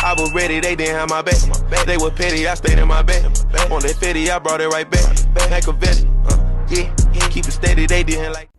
I was ready, they didn't have my back. They were petty, I stayed in my bed. On that fetty, I brought it right back. Machiavelli, yeah, keep it steady, they didn't like.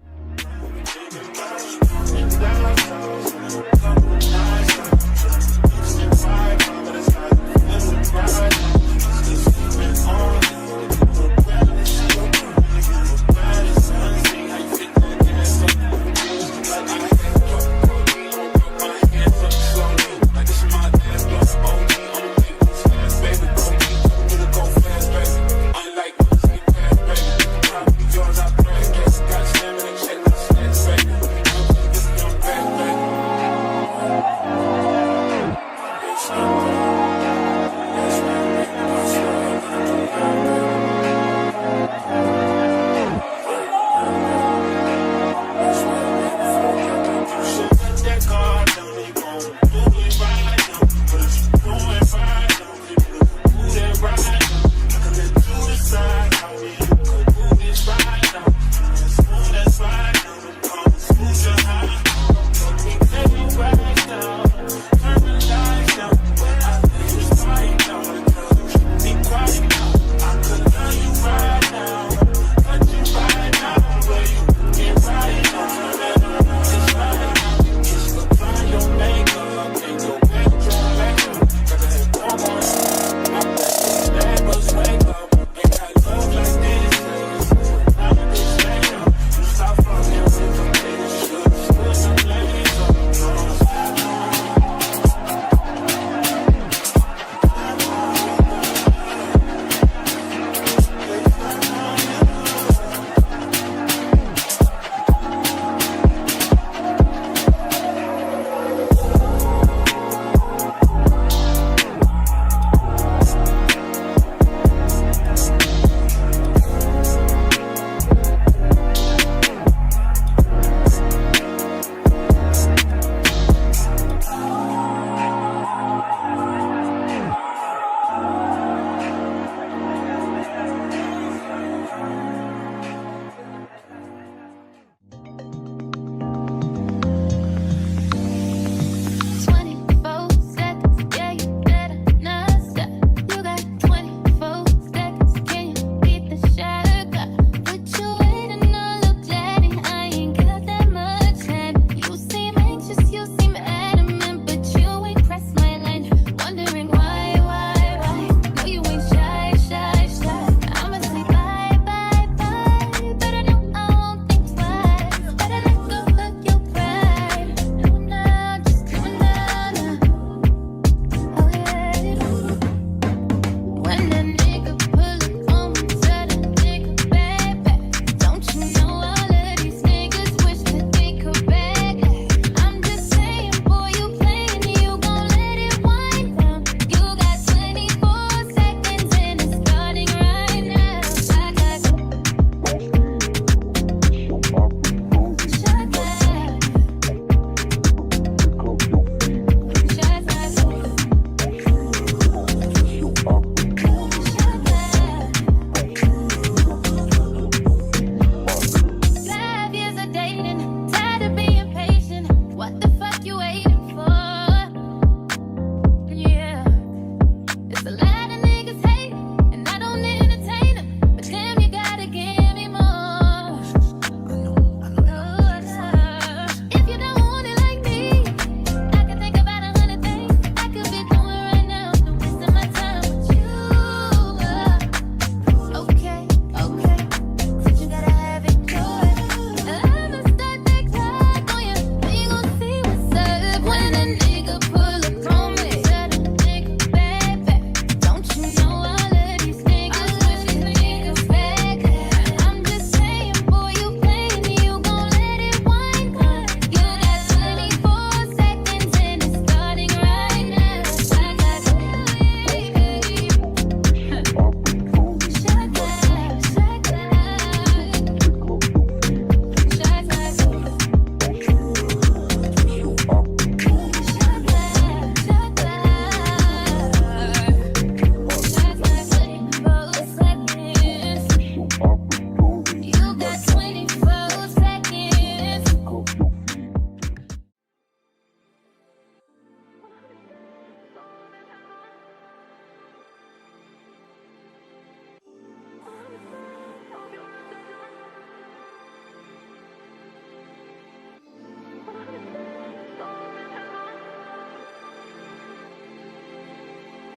Stamina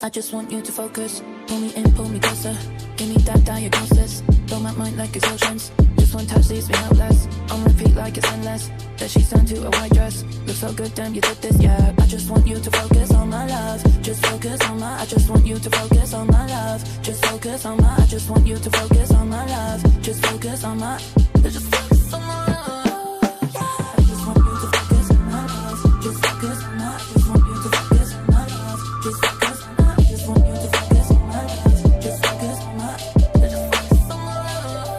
I just want you to focus. Pull me in, pull me closer. Give me that diagnosis. Blow my mind like explosions. Just one touch leaves me helpless. On repeat like it's endless. Then she's turned to a white dress. Looks so good, damn, you did this, yeah. I just want you to focus on my love. Just focus on my. I just want you to focus on my love. Just focus on my. I just want you to focus on my love. Just focus on my. Just focus on my love. I just want you to focus on my love. Just focus on my. I just want you to focus on my love. Just focus on my. I just want you to focus on my love. Just focus on my. Just focus on my love.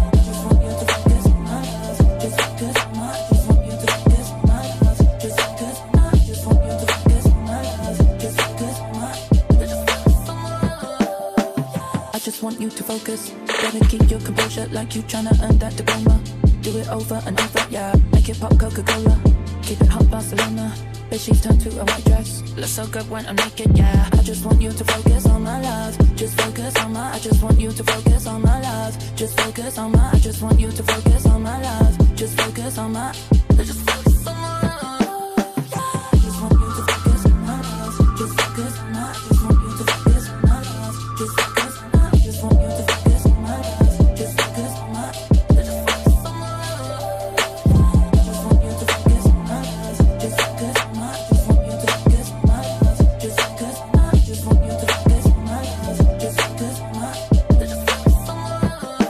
I just want you to focus on my love. Just focus on my. I just want you to focus on my love. Just focus on my. I just want you to focus on my love. Just focus on my. Just focus on my love. I just want you to focus. Better keep your composure like you tryna earn that diploma. Do it over and over, yeah. Make it pop Coca-Cola. Keep it hot Barcelona. Bitch, she's turned to a white dress. Looks so good when I'm naked, yeah. I just want you to focus on my love. Just focus on my. I just want you to focus on my love. Just focus on my. I just want you to focus on my love. Just focus on my. Just focus on my love. I just want you to focus on my love. Just focus on my. I just want you to focus on my love. Just focus on my. I just want you to focus on my love. Just focus on my. Just focus on my love. I just want you to focus on my love. Just focus on my. I just want you to focus on my love. Just focus on my. I just want you to focus on my love. Just focus on my. Just focus on my love.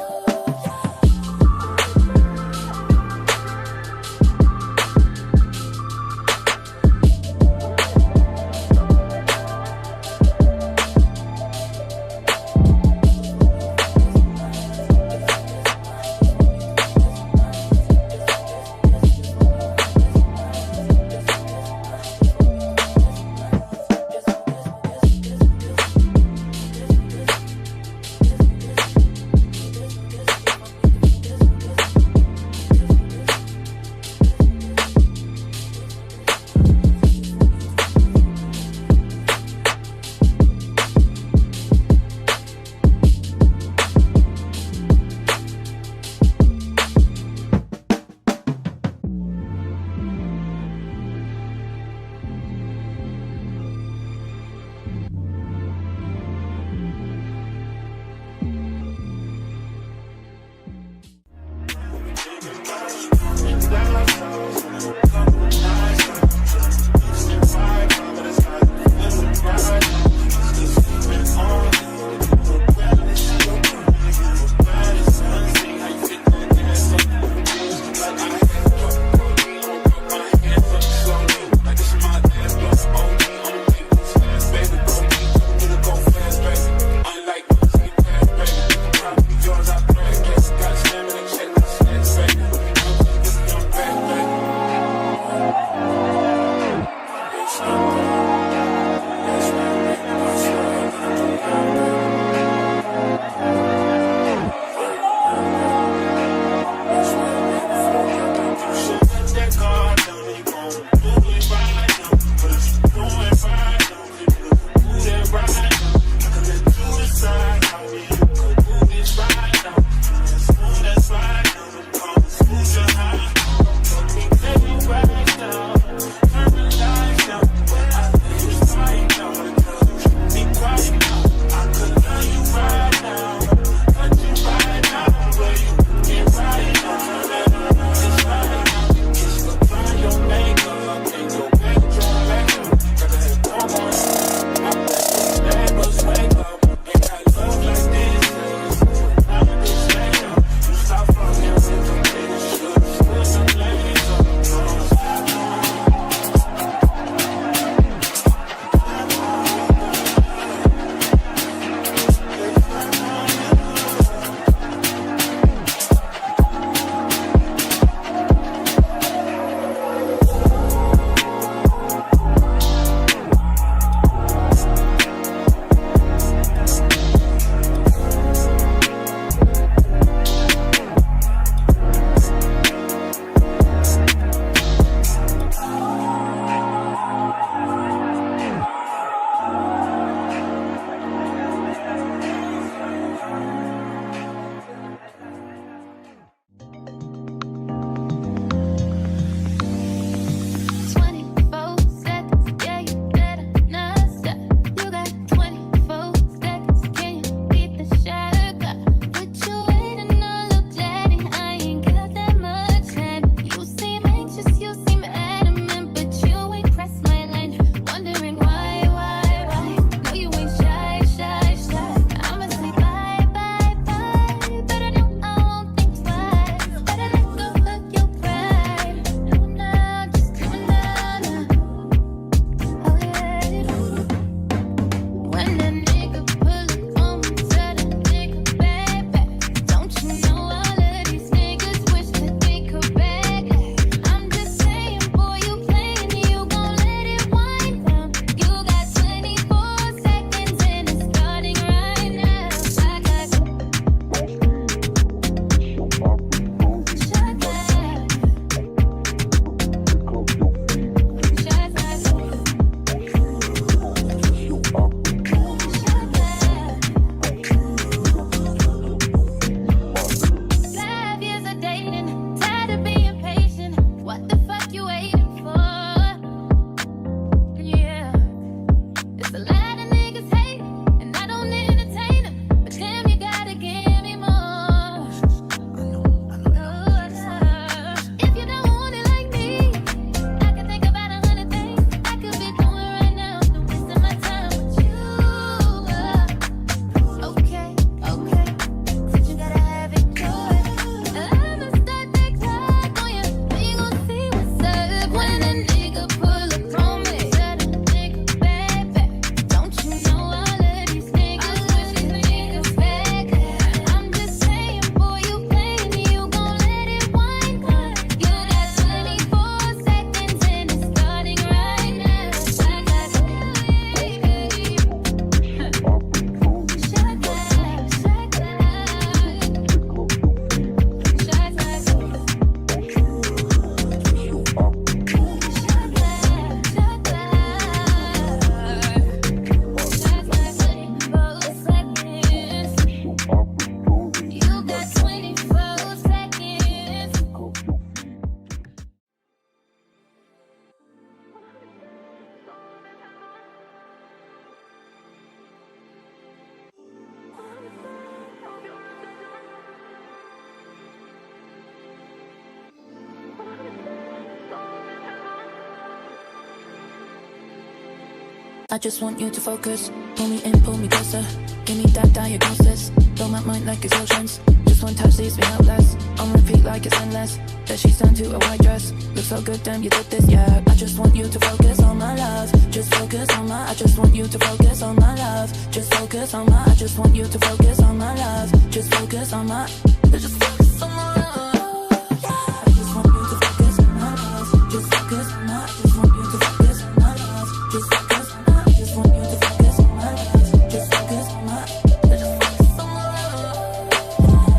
I just want you to focus. Pull me in, pull me closer. Give me that diagnosis. Blow my mind like explosions. Just one touch leaves me helpless. On repeat like it's endless. That she's turned to a white dress. Looks so good, damn, you did this, yeah. I just want you to focus on my love. Just focus on my, I just want you to focus on my love. Just focus on my, I just want you to focus on my love. Just focus on my, just focus on my love. I just want you to focus on my love. Just focus on my, I just want you to focus on my love. Just focus on my, I just want you to focus on my love. Just focus on my, just focus on my love.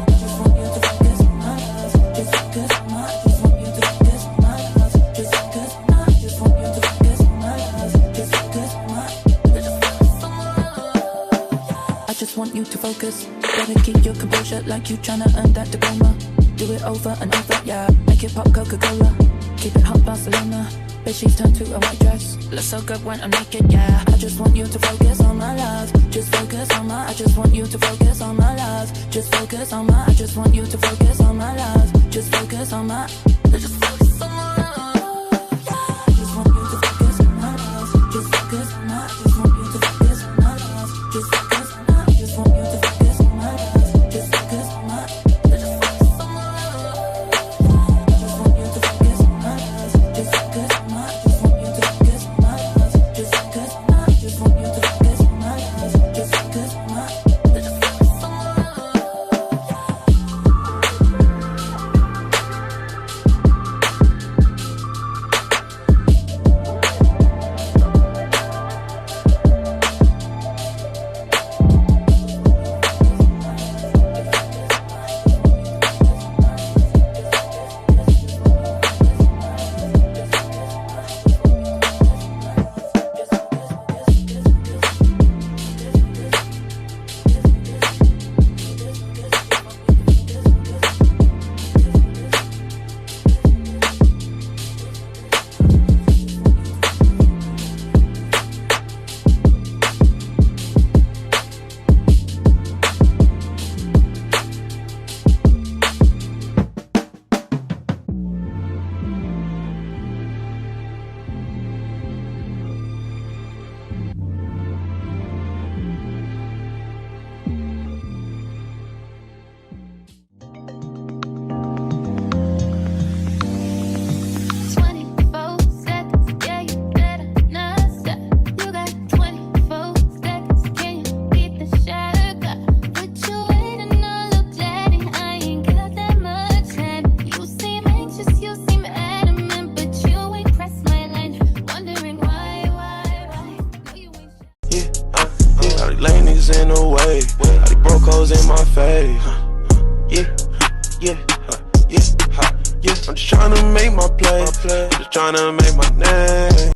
I just want you to focus on my love. Just focus on my, I just want you to focus on my love. Just focus on my, I just want you to focus on my love. Just focus on my, just focus on my love. I just want you to focus. Better keep your composure like you tryna earn that diploma. Do it over and over, yeah. Make it pop Coca-Cola. Keep it hot Barcelona. Bitch, she's turned to a white dress. Looks so good when I'm naked, yeah. I just want you to focus on my love. Just focus on my, I just want you to focus on my love. Just focus on my, I just want you to focus on my love. Just focus on my, just focus on my love. I just want you to focus on my love. Just focus on my, I just want you to focus on my love. Just focus on my, I just want you to focus on my love. Just focus on my, just focus on my love. I just want you to focus on my love. Just focus on my, I just want you to focus on my love. Just focus on my, I just want you to focus on my love. Just focus on my, just focus on my love. Lame niggas in the way, all these broke hoes in my face. Yeah. I'm just tryna make my play, just tryna make my name.